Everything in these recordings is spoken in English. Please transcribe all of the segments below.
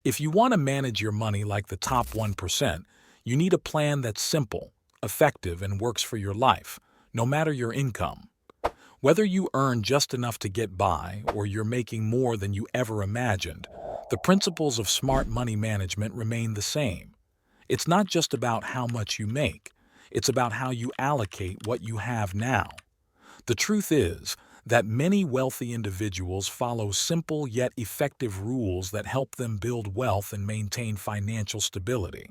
If you want to manage your money like the top 1%, you need a plan that's simple, effective, and works for your life, no matter your income. Whether you earn just enough to get by or you're making more than you ever imagined, the principles of smart money management remain the same. It's not just about how much you make, it's about how you allocate what you have now. The truth is that many wealthy individuals follow simple yet effective rules that help them build wealth and maintain financial stability.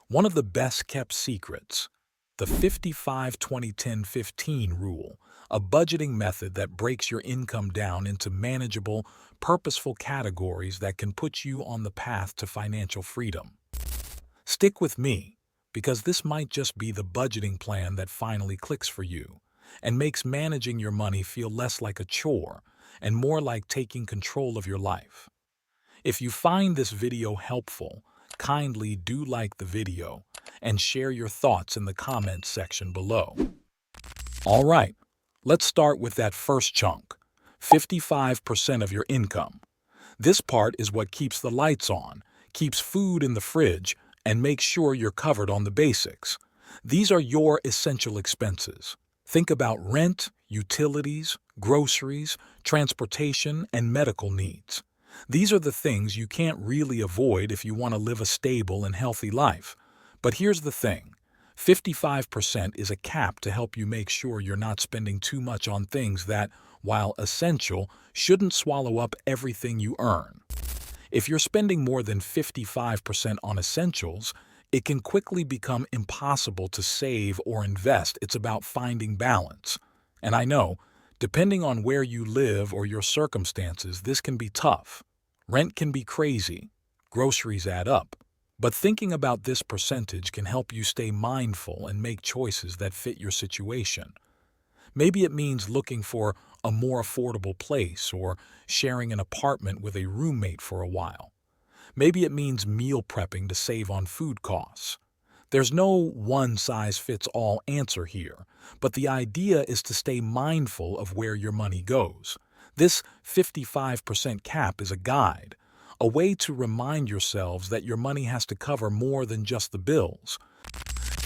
One of the best-kept secrets, the 55-20-10-15 rule, a budgeting method that breaks your income down into manageable, purposeful categories that can put you on the path to financial freedom. Stick with me, because this might just be the budgeting plan that finally clicks for you and makes managing your money feel less like a chore and more like taking control of your life. If you find this video helpful, kindly do like the video and share your thoughts in the comments section below. All right, let's start with that first chunk, 55% of your income. This part is what keeps the lights on, keeps food in the fridge, and makes sure you're covered on the basics. These are your essential expenses. Think about rent, utilities, groceries, transportation, and medical needs. These are the things you can't really avoid if you want to live a stable and healthy life. But here's the thing, 55% is a cap to help you make sure you're not spending too much on things that, while essential, shouldn't swallow up everything you earn. If you're spending more than 55% on essentials, it can quickly become impossible to save or invest. It's about finding balance. And I know, depending on where you live or your circumstances, this can be tough. Rent can be crazy. Groceries add up. But thinking about this percentage can help you stay mindful and make choices that fit your situation. Maybe it means looking for a more affordable place or sharing an apartment with a roommate for a while. Maybe it means meal prepping to save on food costs. There's no one-size-fits-all answer here, but the idea is to stay mindful of where your money goes. This 55% cap is a guide, a way to remind yourselves that your money has to cover more than just the bills.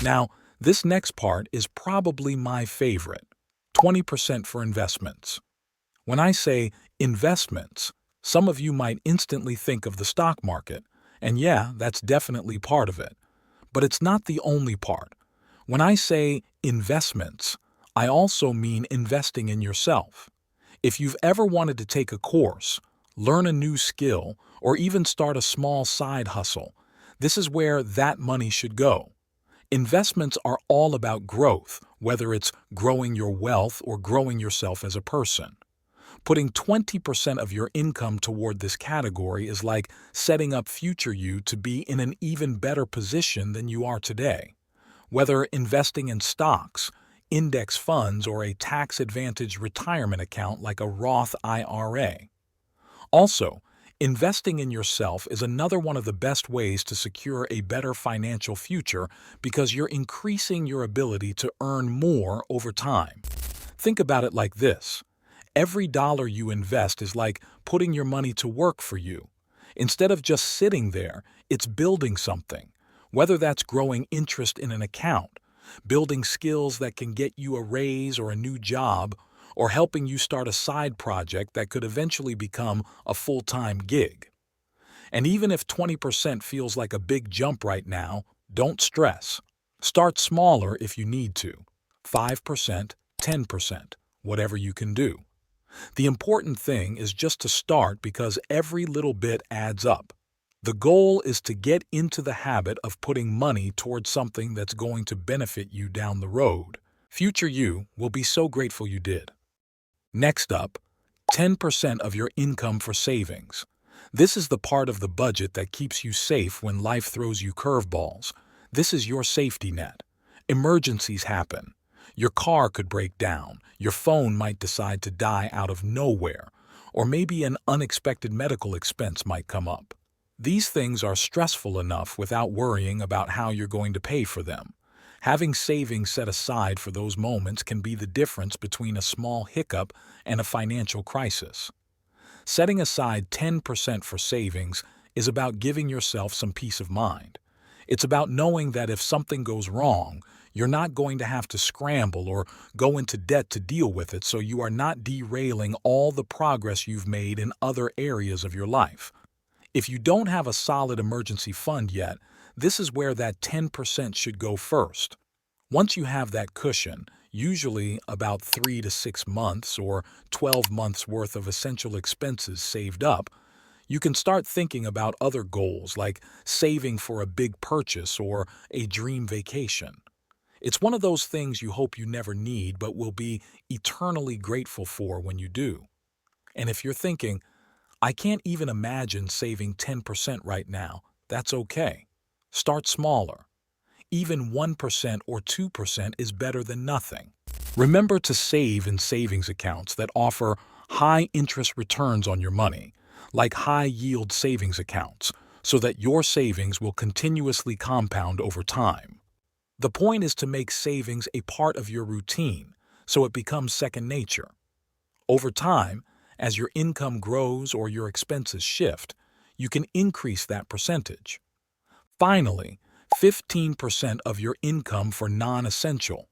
Now, this next part is probably my favorite, 20% for investments. When I say investments, some of you might instantly think of the stock market, and yeah, that's definitely part of it. But it's not the only part. When I say investments, I also mean investing in yourself. If you've ever wanted to take a course, learn a new skill, or even start a small side hustle, this is where that money should go. Investments are all about growth, whether it's growing your wealth or growing yourself as a person. Putting 20% of your income toward this category is like setting up future you to be in an even better position than you are today. Whether investing in stocks, index funds, or a tax-advantaged retirement account like a Roth IRA. Also, investing in yourself is another one of the best ways to secure a better financial future because you're increasing your ability to earn more over time. Think about it like this. Every dollar you invest is like putting your money to work for you. Instead of just sitting there, it's building something, whether that's growing interest in an account, building skills that can get you a raise or a new job, or helping you start a side project that could eventually become a full-time gig. And even if 20% feels like a big jump right now, don't stress. Start smaller if you need to. 5%, 10%, whatever you can do. The important thing is just to start because every little bit adds up. The goal is to get into the habit of putting money towards something that's going to benefit you down the road. Future you will be so grateful you did. Next up, 10% of your income for savings. This is the part of the budget that keeps you safe when life throws you curveballs. This is your safety net. Emergencies happen. Your car could break down, your phone might decide to die out of nowhere, or maybe an unexpected medical expense might come up. These things are stressful enough without worrying about how you're going to pay for them. Having savings set aside for those moments can be the difference between a small hiccup and a financial crisis. Setting aside 10% for savings is about giving yourself some peace of mind. It's about knowing that if something goes wrong, you're not going to have to scramble or go into debt to deal with it, so you are not derailing all the progress you've made in other areas of your life. If you don't have a solid emergency fund yet, this is where that 10% should go first. Once you have that cushion, usually about 3 to 6 months or 12 months worth of essential expenses saved up, you can start thinking about other goals like saving for a big purchase or a dream vacation. It's one of those things you hope you never need but will be eternally grateful for when you do. And if you're thinking, I can't even imagine saving 10% right now, that's okay. Start smaller. Even 1% or 2% is better than nothing. Remember to save in savings accounts that offer high interest returns on your money, like high-yield savings accounts, so that your savings will continuously compound over time. The point is to make savings a part of your routine, so it becomes second nature. Over time, as your income grows or your expenses shift, you can increase that percentage. Finally, 15% of your income for non-essential.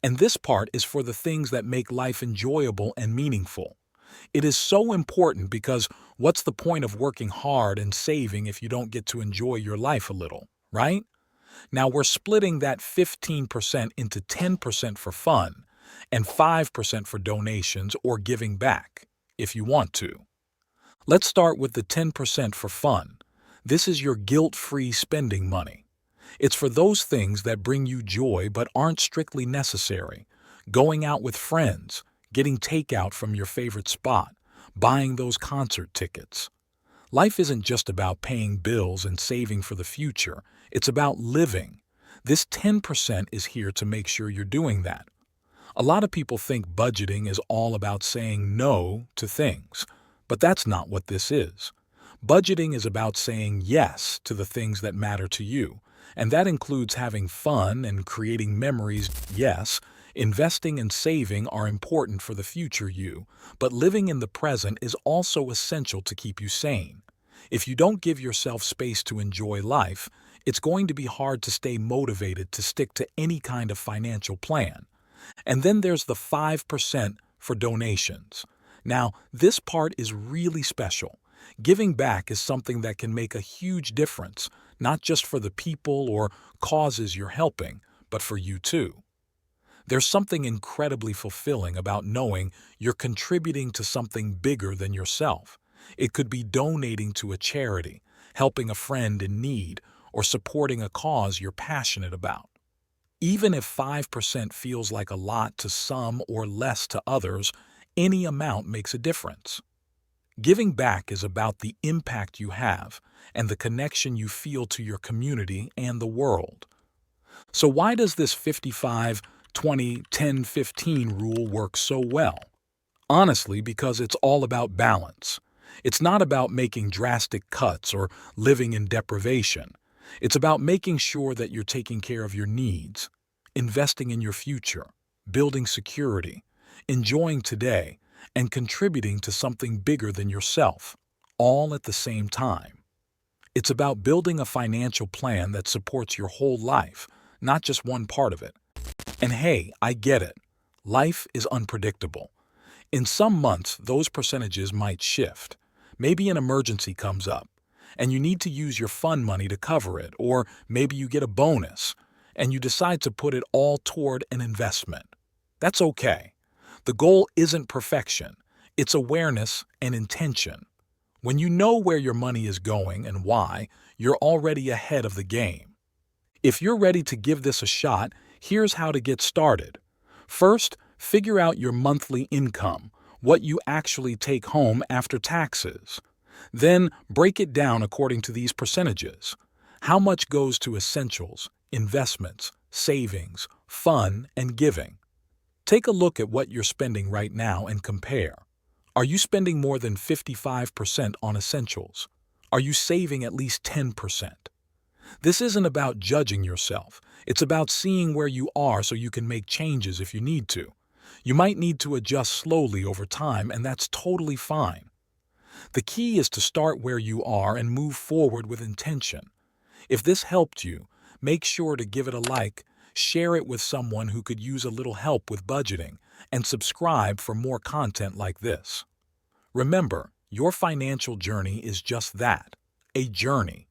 And this part is for the things that make life enjoyable and meaningful. It is so important because what's the point of working hard and saving if you don't get to enjoy your life a little, right? Now we're splitting that 15% into 10% for fun and 5% for donations or giving back, if you want to. Let's start with the 10% for fun. This is your guilt-free spending money. It's for those things that bring you joy but aren't strictly necessary. Going out with friends, getting takeout from your favorite spot, buying those concert tickets. Life isn't just about paying bills and saving for the future. It's about living. This 10% is here to make sure you're doing that. A lot of people think budgeting is all about saying no to things, but that's not what this is. Budgeting is about saying yes to the things that matter to you, and that includes having fun and creating memories. Yes, investing and saving are important for the future you, but living in the present is also essential to keep you sane. If you don't give yourself space to enjoy life, it's going to be hard to stay motivated to stick to any kind of financial plan. And then there's the 5% for donations. Now, this part is really special. Giving back is something that can make a huge difference, not just for the people or causes you're helping, but for you too. There's something incredibly fulfilling about knowing you're contributing to something bigger than yourself. It could be donating to a charity, helping a friend in need, or supporting a cause you're passionate about. Even if 5% feels like a lot to some or less to others, any amount makes a difference. Giving back is about the impact you have and the connection you feel to your community and the world. So why does this 55, 20, 10, 15 rule work so well? Honestly, because it's all about balance. It's not about making drastic cuts or living in deprivation. It's about making sure that you're taking care of your needs, investing in your future, building security, enjoying today, and contributing to something bigger than yourself, all at the same time. It's about building a financial plan that supports your whole life, not just one part of it. And hey, I get it. Life is unpredictable. In some months, those percentages might shift. Maybe an emergency comes up, and you need to use your fund money to cover it, or maybe you get a bonus, and you decide to put it all toward an investment. That's okay. The goal isn't perfection. It's awareness and intention. When you know where your money is going and why, you're already ahead of the game. If you're ready to give this a shot, here's how to get started. First, figure out your monthly income, what you actually take home after taxes. Then, break it down according to these percentages. How much goes to essentials, investments, savings, fun, and giving? Take a look at what you're spending right now and compare. Are you spending more than 55% on essentials? Are you saving at least 10%? This isn't about judging yourself. It's about seeing where you are so you can make changes if you need to. You might need to adjust slowly over time, and that's totally fine. The key is to start where you are and move forward with intention. If this helped you, make sure to give it a like, share it with someone who could use a little help with budgeting, and subscribe for more content like this. Remember, your financial journey is just that, a journey.